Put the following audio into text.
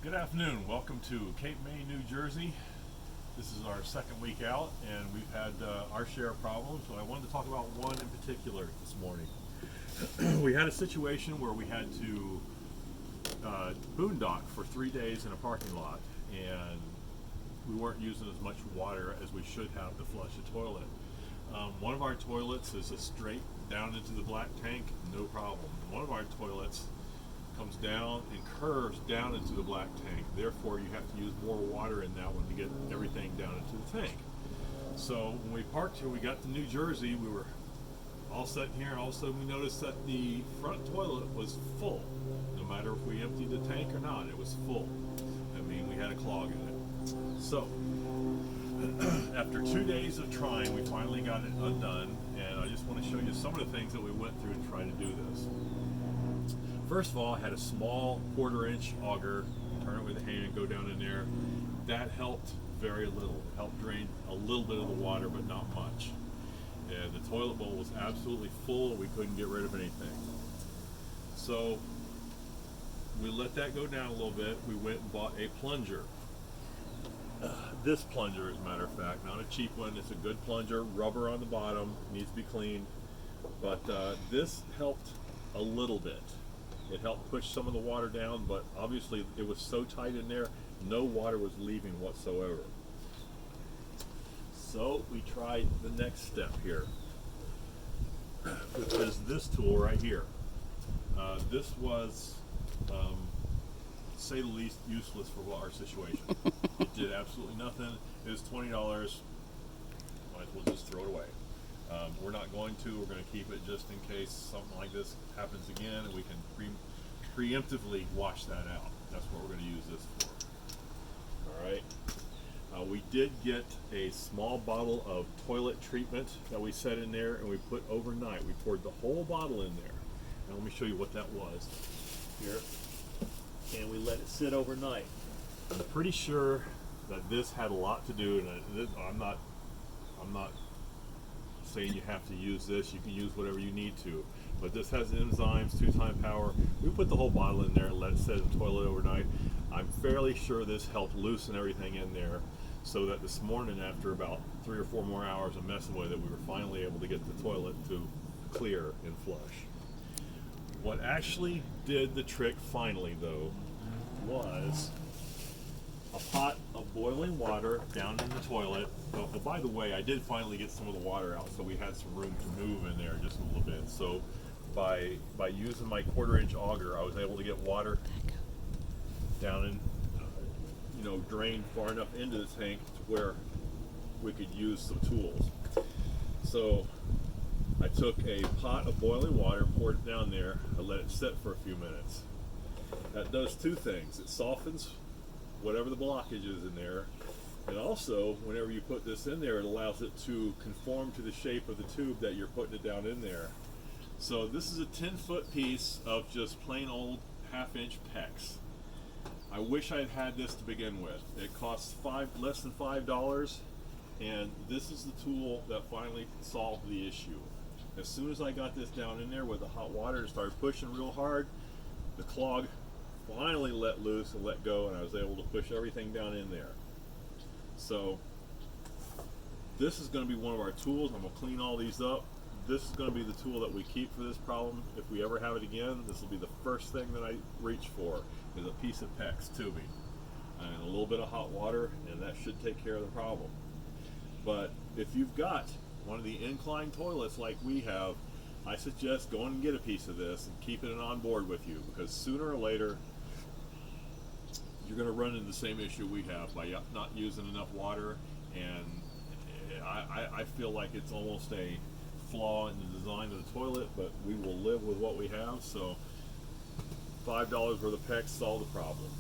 Good afternoon. Welcome to Cape May, New Jersey. This is our second week out, and we've had our share of problems. But I wanted to talk about one in particular this morning. We had a situation where we had to boondock for 3 days in a parking lot, and we weren't using as much water as we should have to flush a toilet. One of our toilets is a straight down into the black tank, no problem. One of our toilets comes down and curves down into the black tank. Therefore, you have to use more water in that one to get everything down into the tank. So when we parked here, we got to New Jersey, we were all sitting here, and all of a sudden we noticed that the front toilet was full. No matter if we emptied the tank or not, it was full. I mean, we had a clog in it. So after 2 days of trying, we finally got it undone, and I just want to show you some of the things that we went through to try to do this. First of all, I had a small 1/4-inch auger, turn it with a hand and go down in there. That helped very little. It helped drain a little bit of the water, but not much. And the toilet bowl was absolutely full. We couldn't get rid of anything. So we let that go down a little bit. We went and bought a plunger. This plunger, as a matter of fact, not a cheap one. It's a good plunger, rubber on the bottom, needs to be cleaned. But this helped a little bit. It helped push some of the water down, but obviously it was so tight in there, no water was leaving whatsoever. So we tried the next step here, which is this tool right here. This was, to say the least, useless for our situation. It did absolutely nothing. It was $20. Might as well just throw it away. We're not going to. We're going to keep it just in case something like this happens again, and we can preemptively wash that out. That's what we're going to use this for. All right. We did get a small bottle of toilet treatment that we set in there, and we put overnight. We poured the whole bottle in there. And let me show you what that was here. And we let it sit overnight. I'm pretty sure that this had a lot to do, and I'm not saying you have to use this. You can use whatever you need to, but this has enzymes, 2-time power. We put the whole bottle in there and let it sit in the toilet overnight. I'm fairly sure this helped loosen everything in there, so that this morning, after about 3 or 4 more hours of messing with it, we were finally able to get the toilet to clear and flush. What actually did the trick finally, though, was a pot of boiling water down in the toilet. Oh, by the way, I did finally get some of the water out, so we had some room to move in there just a little bit. So by using my 1/4-inch auger, I was able to get water down in, drained far enough into the tank to where we could use some tools. So I took a pot of boiling water, poured it down there, I let it sit for a few minutes. That does 2 things. It softens whatever the blockage is in there, and also whenever you put this in there, it allows it to conform to the shape of the tube that you're putting it down in there. So this is a 10-foot piece of just plain old 1/2-inch PEX. I wish I'd had this to begin with. It costs less than $5, and this is the tool that finally solved the issue. As soon as I got this down in there with the hot water and started pushing real hard, the clog finally let loose and let go, and I was able to push everything down in there. So this is going to be one of our tools. I'm going to clean all these up. This is going to be the tool that we keep for this problem. If we ever have it again, this will be the first thing that I reach for, is a piece of PEX tubing and a little bit of hot water, and that should take care of the problem. But if you've got one of the inclined toilets like we have, I suggest going and get a piece of this and keeping it on board with you, because sooner or later you're going to run into the same issue we have by not using enough water. And I feel like it's almost a flaw in the design of the toilet, but we will live with what we have. So $5 worth of PEX solved the problem.